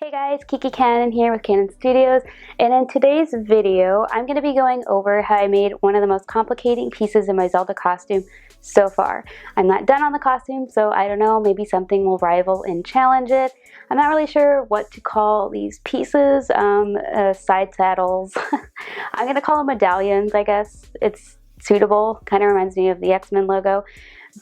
Hey guys, Kiki Kannon here with Kannon Studios, and in today's video I'm going to be going over how I made one of the most complicating pieces in my Zelda costume so far. I'm not done on the costume, so I don't know, maybe something will rival and challenge it. I'm not really sure what to call these pieces, side saddles. I'm going to call them medallions, I guess. It's suitable, kind of reminds me of the X-Men logo.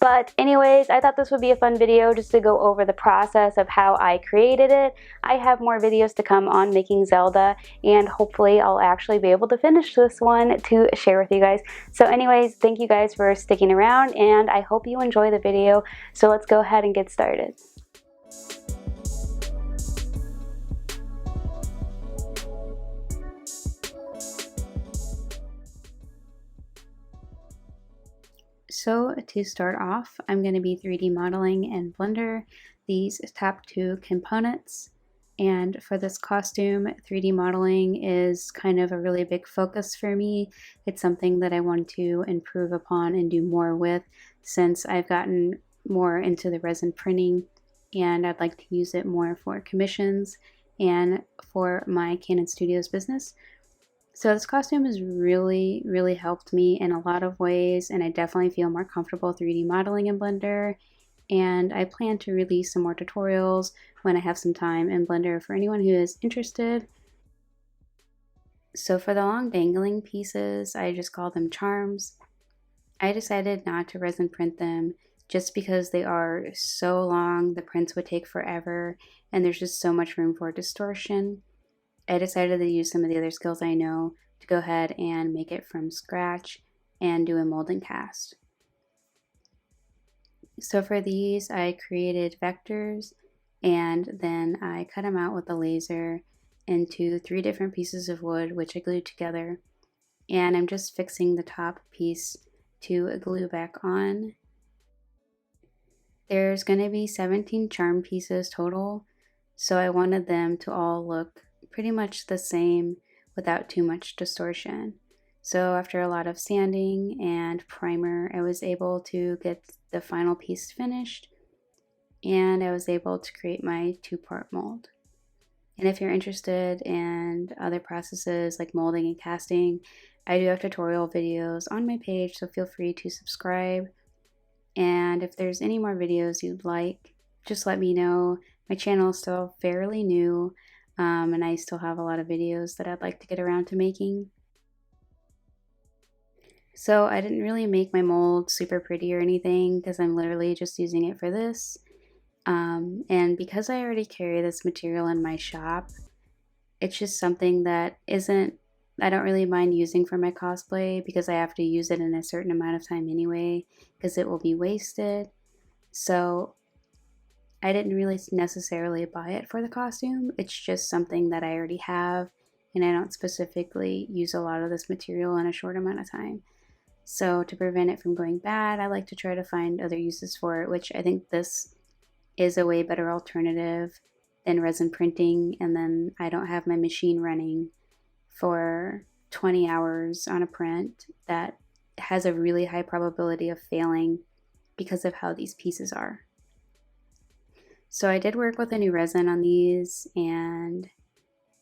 But anyways, I thought this would be a fun video just to go over the process of how I created it. I have more videos to come on making Zelda, and hopefully I'll actually be able to finish this one to share with you guys. So anyways, thank you guys for sticking around, and I hope you enjoy the video. So let's go ahead and get started. So to start off, I'm going to be 3D modeling in Blender these top two components. And for this costume, 3D modeling is kind of a really big focus for me. It's something that I want to improve upon and do more with since I've gotten more into the resin printing, and I'd like to use it more for commissions and for my Kannon Studios business. So this costume has really helped me in a lot of ways, and I definitely feel more comfortable 3D modeling in Blender, and I plan to release some more tutorials when I have some time in Blender for anyone who is interested. So for the long dangling pieces, I just call them charms. I decided not to resin print them just because they are so long, the prints would take forever, and there's just so much room for distortion. I decided to use some of the other skills I know to go ahead and make it from scratch and do a molding cast. So for these, I created vectors, and then I cut them out with a laser into 3 different pieces of wood, which I glued together. And I'm just fixing the top piece to glue back on. There's going to be 17 charm pieces total, so I wanted them to all look pretty much the same without too much distortion. So after a lot of sanding and primer, I was able to get the final piece finished, and I was able to create my 2-part mold. And if you're interested in other processes like molding and casting, I do have tutorial videos on my page, so feel free to subscribe. And if there's any more videos you'd like, just let me know. My channel is still fairly new, and I still have a lot of videos that I'd like to get around to making. So I didn't really make my mold super pretty or anything because I'm literally just using it for this. And because I already carry this material in my shop, it's just something that I don't really mind using for my cosplay because I have to use it in a certain amount of time anyway because it will be wasted. So I didn't really necessarily buy it for the costume. It's just something that I already have, and I don't specifically use a lot of this material in a short amount of time. So to prevent it from going bad, I like to try to find other uses for it, which I think this is a way better alternative than resin printing, and then I don't have my machine running for 20 hours on a print that has a really high probability of failing because of how these pieces are. So I did work with a new resin on these, and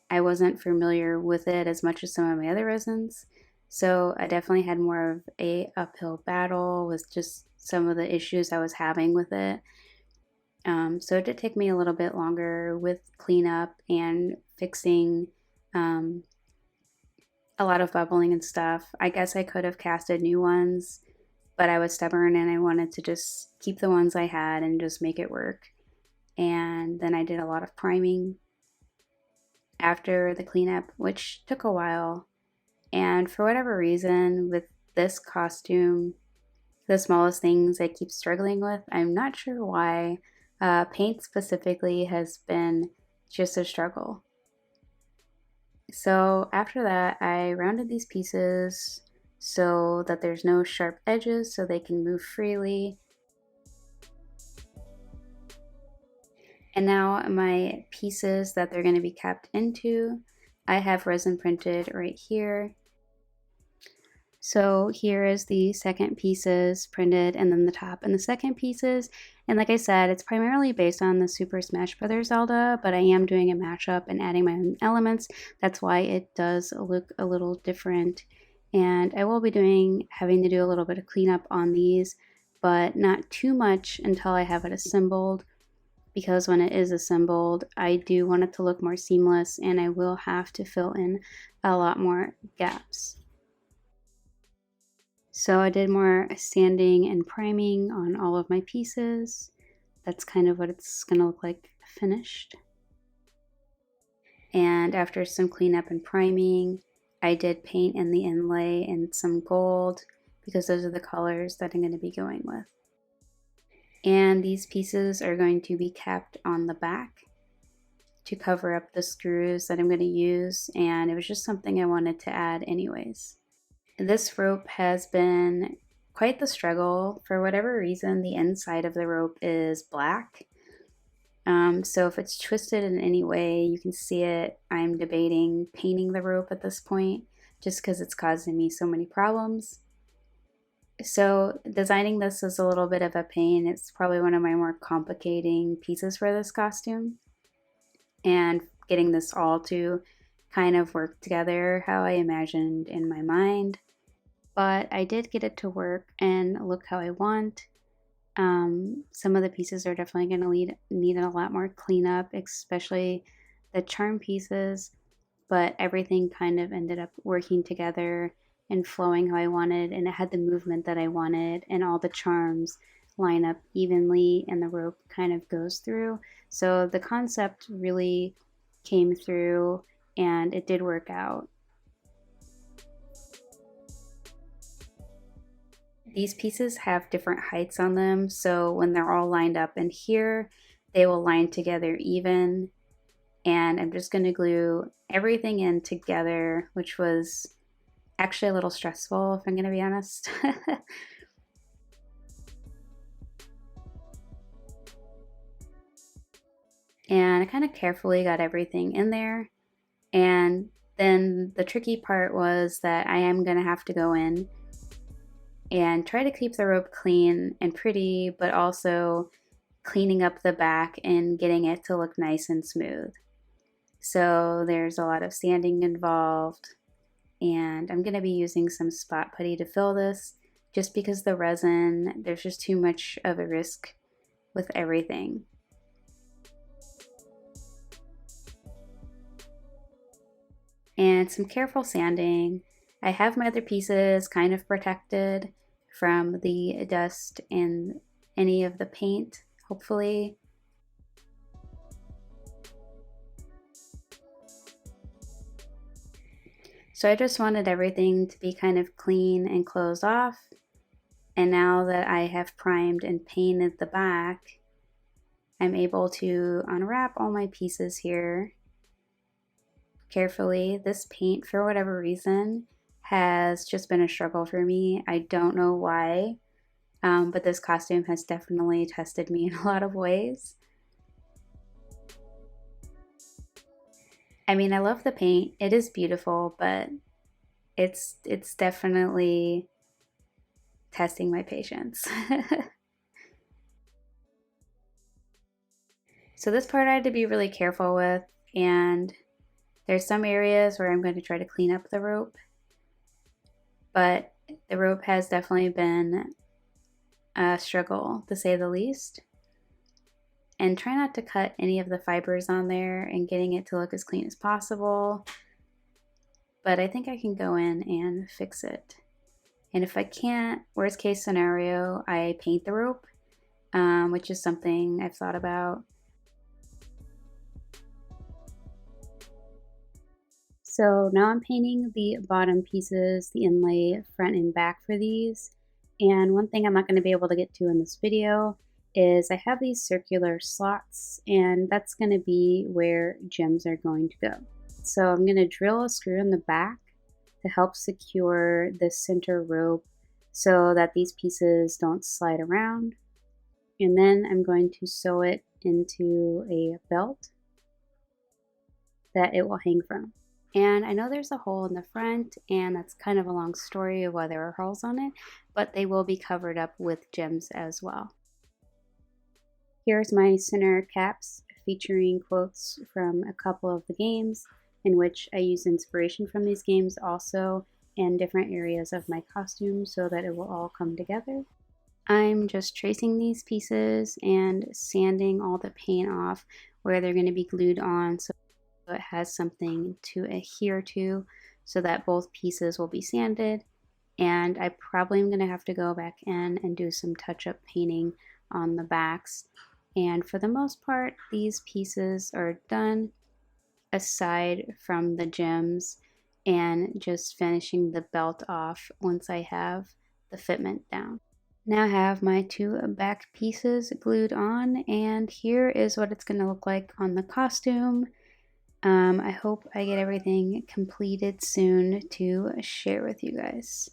I wasn't familiar with it as much as some of my other resins. So I definitely had more of a uphill battle with just some of the issues I was having with it. So it did take me a little bit longer with cleanup and fixing a lot of bubbling and stuff. I guess I could have casted new ones, but I was stubborn and I wanted to just keep the ones I had and just make it work. And then I did a lot of priming after the cleanup, which took a while. And for whatever reason, with this costume, the smallest things I keep struggling with. I'm not sure why. Paint specifically has been just a struggle. So after that, I rounded these pieces so that there's no sharp edges so they can move freely. And now my pieces that they're going to be capped into, I have resin printed right here. So here is the second pieces printed, and then the top and the second pieces. And like I said, it's primarily based on the Super Smash Bros. Zelda, but I am doing a mashup and adding my own elements. That's why it does look a little different. And I will be having to do a little bit of cleanup on these, but not too much until I have it assembled, because when it is assembled, I do want it to look more seamless, and I will have to fill in a lot more gaps. So I did more sanding and priming on all of my pieces. That's kind of what it's gonna look like finished. And after some cleanup and priming, I did paint in the inlay in some gold, because those are the colors that I'm gonna be going with. And these pieces are going to be kept on the back to cover up the screws that I'm gonna use, and it was just something I wanted to add anyways. This rope has been quite the struggle. For whatever reason, the inside of the rope is black. So if it's twisted in any way, you can see it. I'm debating painting the rope at this point, just because it's causing me so many problems. So designing this is a little bit of a pain. It's probably one of my more complicating pieces for this costume. And getting this all to kind of work together how I imagined in my mind. But I did get it to work and look how I want. Some of the pieces are definitely going to need a lot more cleanup, especially the charm pieces, but everything kind of ended up working together and flowing how I wanted, and it had the movement that I wanted, and all the charms line up evenly and the rope kind of goes through. So the concept really came through and it did work out. These pieces have different heights on them, so when they're all lined up in here, they will line together even. And I'm just going to glue everything in together, which was actually a little stressful, if I'm going to be honest. And I kind of carefully got everything in there. And then the tricky part was that I am going to have to go in and try to keep the rope clean and pretty, but also cleaning up the back and getting it to look nice and smooth. So there's a lot of sanding involved, and I'm going to be using some spot putty to fill this, just because the resin, there's just too much of a risk with everything. And some careful sanding. I have my other pieces kind of protected from the dust and any of the paint, hopefully. So I just wanted everything to be kind of clean and closed off. And now that I have primed and painted the back, I'm able to unwrap all my pieces here carefully. This paint, for whatever reason, has just been a struggle for me. I don't know why, but this costume has definitely tested me in a lot of ways. I mean, I love the paint. It is beautiful, but it's definitely testing my patience. So this part I had to be really careful with, and there's some areas where I'm going to try to clean up the rope, but the rope has definitely been a struggle, to say the least. And try not to cut any of the fibers on there, and getting it to look as clean as possible. But I think I can go in and fix it. And if I can't, worst case scenario, I paint the rope, which is something I've thought about. So now I'm painting the bottom pieces, the inlay front and back for these. And one thing I'm not going to be able to get to in this video is I have these circular slots, and that's going to be where gems are going to go. So I'm going to drill a screw in the back to help secure the center rope so that these pieces don't slide around. And then I'm going to sew it into a belt that it will hang from. And I know there's a hole in the front, and that's kind of a long story of why there are holes on it, but they will be covered up with gems as well. Here's my center caps featuring quotes from a couple of the games in which I use inspiration from these games also in different areas of my costume so that it will all come together. I'm just tracing these pieces and sanding all the paint off where they're going to be glued on so it has something to adhere to so that both pieces will be sanded. And I probably am going to have to go back in and do some touch-up painting on the backs. And for the most part, these pieces are done aside from the gems and just finishing the belt off once I have the fitment down. Now I have my two back pieces glued on, and here is what it's going to look like on the costume. I hope I get everything completed soon to share with you guys.